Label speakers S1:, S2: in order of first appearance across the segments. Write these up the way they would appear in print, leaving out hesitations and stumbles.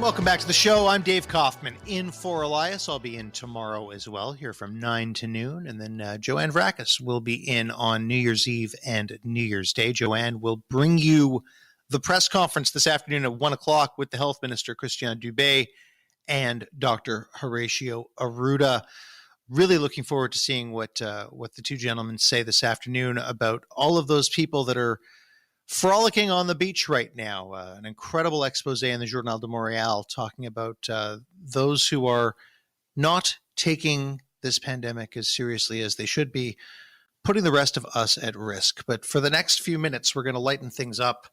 S1: Welcome back to the show. I'm Dave Kaufman in for Elias. I'll be in tomorrow as well, here from 9 to noon. And then Joanne Vrackus will be in on New Year's Eve and New Year's Day. Joanne will bring you the press conference this afternoon at 1 o'clock with the Health Minister, Christian Dubé, and Dr. Horacio Arruda. Really looking forward to seeing what the two gentlemen say this afternoon about all of those people that are frolicking on the beach right now. An incredible expose in the Journal de Montréal talking about those who are not taking this pandemic as seriously as they should be, putting the rest of us at risk. But for the next few minutes, we're going to lighten things up.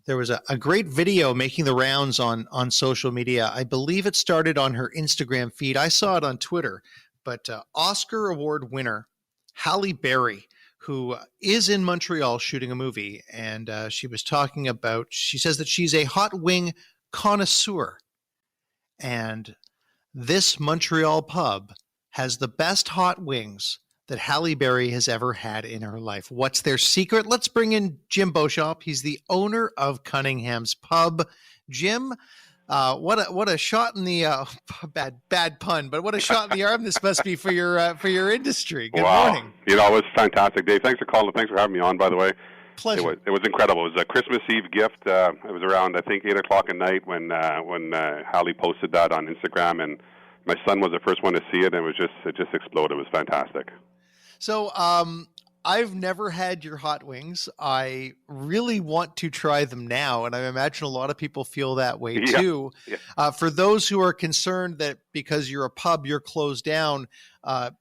S1: There was a great video making the rounds on social media. I believe it started on her Instagram feed. I saw it on Twitter. But Oscar Award winner Halle Berry, who is in Montreal shooting a movie, and she was talking about, she says that she's a hot wing connoisseur, and this Montreal pub has the best hot wings that Halle Berry has ever had in her life. What's their secret? Let's bring in Jim Beauchamp. He's the owner of Cunningham's Pub. Jim, what a shot in the bad pun, but what a shot in the arm this must be for your industry. Good morning.
S2: It was fantastic, Dave. Thanks for calling. Thanks for having me on, by the way.
S1: Pleasure.
S2: It was incredible. It was a Christmas Eve gift. It was around, I think, 8 o'clock at night when Halle posted that on Instagram, and my son was the first one to see it, and it just exploded. It was fantastic.
S1: So I've never had your hot wings. I really want to try them now, and I imagine a lot of people feel that way too. Yeah. For those who are concerned that because you're a pub, you're closed down,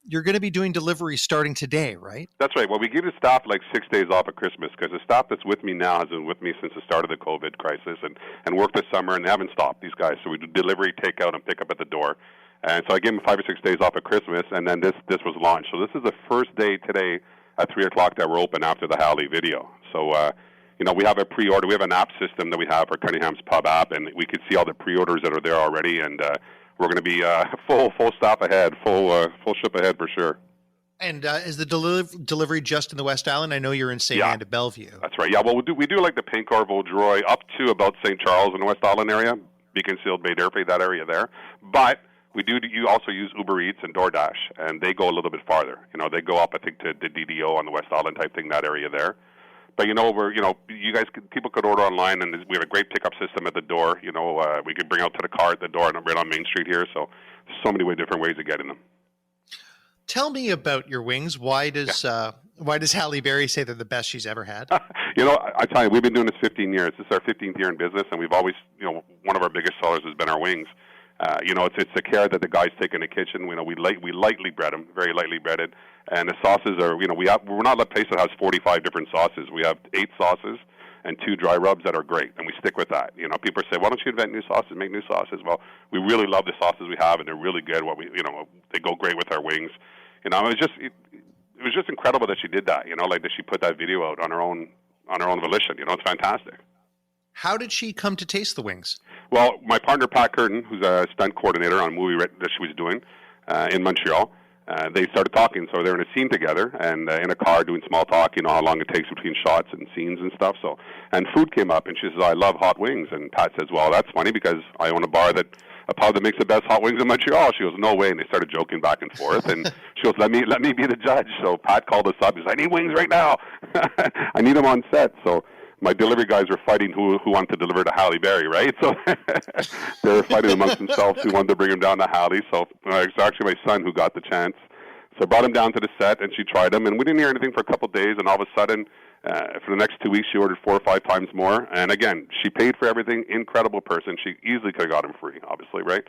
S1: you're going to be doing delivery starting today, right?
S2: That's right. Well, we give the staff like 6 days off at Christmas because the staff that's with me now has been with me since the start of the COVID crisis and worked this summer, and they haven't stopped, these guys. So we do delivery, takeout, and pick up at the door. And so I gave them 5 or 6 days off at Christmas, and then this was launched. So this is the first day today at 3 o'clock that we're open after the Halle video. So, we have a pre-order. We have an app system that we have for Cunningham's Pub app, and we can see all the pre-orders that are there already, and we're going to be full staff ahead, full ship ahead for sure.
S1: And is the delivery just in the West Island? I know you're in St. Anne de Bellevue.
S2: That's right. Yeah, well, we do like the Pincorp, Vaudreuil, up to about St. Charles in the West Island area, Beaconsfield, Bay d'Urfé, that area there. But you also use Uber Eats and DoorDash, and they go a little bit farther. They go up, I think, to the DDO on the West Island type thing, that area there. But people could order online, and we have a great pickup system at the door. We could bring out to the car at the door, and right on Main Street here. So different ways of getting them.
S1: Tell me about your wings. Why does Halle Berry say they're the best she's ever had?
S2: I tell you, we've been doing this 15 years. This is our 15th year in business, and we've always, one of our biggest sellers has been our wings. It's the care that the guys take in the kitchen. We lightly bread them, very lightly breaded, and the sauces are, we're not a place that has 45 different sauces. We have 8 sauces and 2 dry rubs that are great, and we stick with that. People say, why don't you invent new sauces, make new sauces? Well, we really love the sauces we have, and they're really good. They go great with our wings. It was just incredible that she did that. That she put that video out on her own volition. It's fantastic.
S1: How did she come to taste the wings?
S2: Well, my partner, Pat Curtin, who's a stunt coordinator on a movie that she was doing in Montreal, they started talking. So they're in a scene together and in a car doing small talk, how long it takes between shots and scenes and stuff. And food came up, and she says, I love hot wings. And Pat says, well, that's funny because I own a pub that makes the best hot wings in Montreal. She goes, no way. And they started joking back and forth. And she goes, let me be the judge. So Pat called us up. He says, I need wings right now. I need them on set. So my delivery guys were fighting who wanted to deliver to Halle Berry, right? So they were fighting amongst themselves who wanted to bring him down to Halle. So it's actually my son who got the chance. So I brought him down to the set, and she tried them, and we didn't hear anything for a couple of days, and all of a sudden, for the next 2 weeks, she ordered 4 or 5 times more. And again, she paid for everything. Incredible person. She easily could have got them free, obviously, right?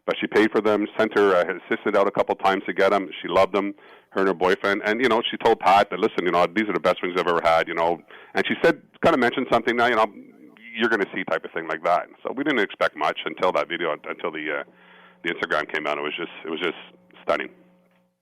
S2: But she paid for them, sent her assistant out a couple of times to get them. She loved them, her and her boyfriend. And, she told Pat that, listen, these are the best wings I've ever had, And she said, kind of mentioned something now, you're going to see type of thing like that. So we didn't expect much until that video, until the Instagram came out. It was just stunning.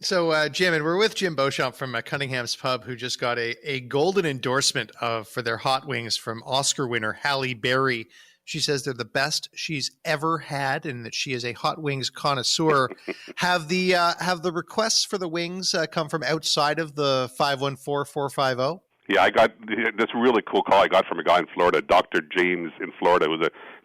S1: So, Jim, and we're with Jim Beauchamp from Cunningham's Pub, who just got a golden endorsement for their hot wings from Oscar winner Halle Berry. She says they're the best she's ever had, and that she is a hot wings connoisseur. Have the requests for the wings come from outside of the 514-450?
S2: Yeah, I got this really cool call I got from a guy in Florida, Dr. James in Florida,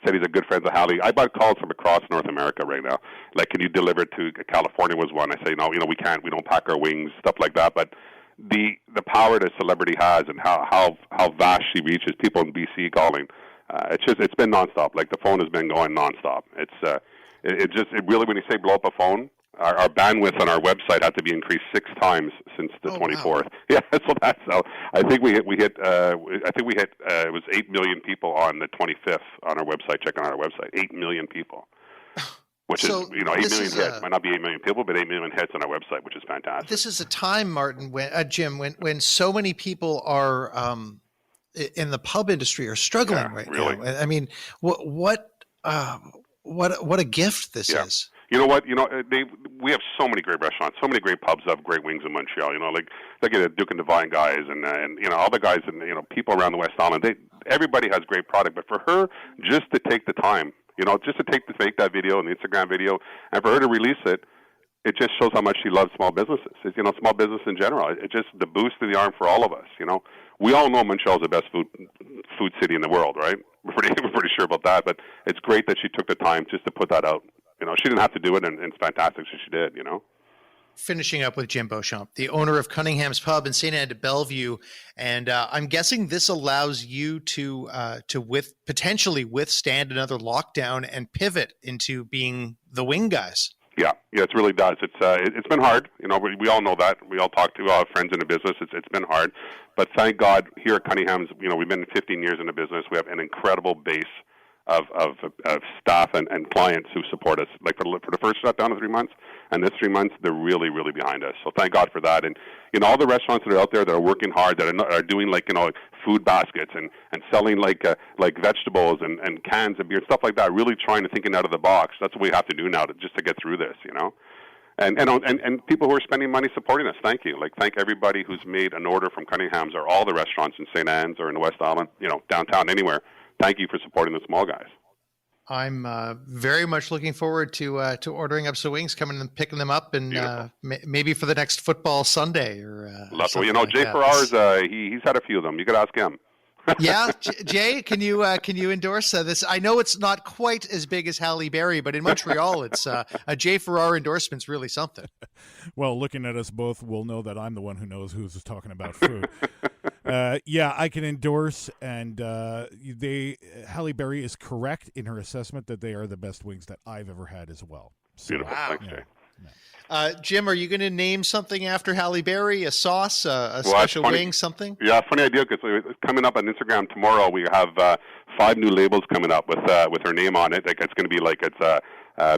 S2: said he's a good friend of Halle. I got calls from across North America right now. Like, can you deliver to California was one. I say, no, we can't. We don't pack our wings, stuff like that. But the power that celebrity has and how vast she reaches, people in BC calling, it's been nonstop. Like, the phone has been going nonstop. It really, when you say blow up a phone, our bandwidth on our website had to be increased 6 times since the 24th. Wow. Yeah, so that's how. I think we hit. It was 8 million people on the 25th on our website. Check on our website. 8 million people, which is 8 million hits. Might not be 8 million people, but 8 million hits on our website, which is fantastic.
S1: This is a time, Martin, Jim, when so many people are in the pub industry are struggling now. I mean, what a gift this is.
S2: You know what? We have so many great restaurants, so many great pubs that have great wings in Montreal. Like look at the Duke and Divine guys, and all the guys, and people around the West Island. Everybody has great product, but for her just to take the time, just to make that video and the Instagram video, and for her to release it, it just shows how much she loves small businesses. It's, small business in general. It's just the boost to the arm for all of us. We all know Montreal is the best food city in the world, right? We're pretty sure about that. But it's great that she took the time just to put that out. She didn't have to do it, and it's fantastic that she did,
S1: Finishing up with Jim Beauchamp, the owner of Cunningham's Pub in St. Anne de Bellevue, and I'm guessing this allows you to potentially withstand another lockdown and pivot into being the wing guys.
S2: Yeah, it really does. It's been hard. We all know that. We all talk to our friends in the business. It's been hard, but thank God here at Cunningham's, we've been 15 years in the business. We have an incredible base of staff and clients who support us. Like for the first shutdown of 3 months, and this 3 months, they're really, really behind us. So thank God for that. And all the restaurants that are out there that are working hard, that are doing food baskets and selling like vegetables and cans of beer, stuff like that. Really trying to think out of the box. That's what we have to do now just to get through this. And people who are spending money supporting us, thank you. Thank everybody who's made an order from Cunningham's or all the restaurants in St. Anne's or in the West Island, downtown, anywhere. Thank you for supporting the small guys.
S1: I'm very much looking forward to ordering up some wings, coming and picking them up, and maybe for the next football Sunday or.
S2: Jay Farrar's he's had a few of them. You could ask him.
S1: Yeah, Jay, can you endorse this? I know it's not quite as big as Halle Berry, but in Montreal, it's a Jay Farrar endorsement's really something.
S3: Well, looking at us both, we'll know that I'm the one who knows who's talking about food. I can endorse, and Halle Berry is correct in her assessment that they are the best wings that I've ever had as well. So,
S2: beautiful, thanks, Jay.
S1: Jim, are you going to name something after Halle Berry? A sauce, a special wing, something?
S2: Yeah, funny idea, because it's coming up on Instagram tomorrow. We have 5 new labels coming up with her name on it. It's going to be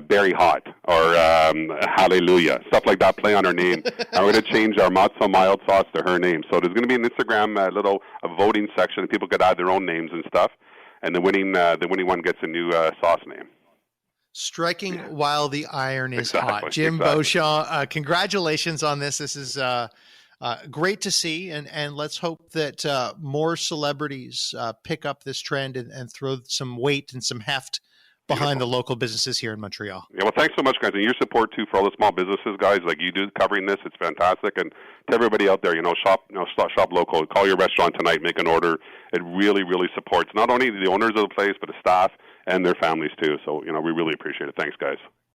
S2: Berry Hot or Hallelujah, stuff like that. Play on her name. And we're going to change our Matzo mild sauce to her name. So there's going to be an Instagram a voting section, and people could add their own names and stuff. And the winning one gets a new sauce name.
S1: Striking while the iron is hot. Jim Beauchamp, congratulations on this. This is great to see, and let's hope that more celebrities pick up this trend and throw some weight and some heft behind the local businesses here in Montreal.
S2: Yeah, well, thanks so much, guys, and your support too for all the small businesses, guys, like you do covering this. It's fantastic, and to everybody out there, shop local. Call your restaurant tonight, make an order. It really, really supports not only the owners of the place, but the staff and their families too. So, we really appreciate it. Thanks, guys.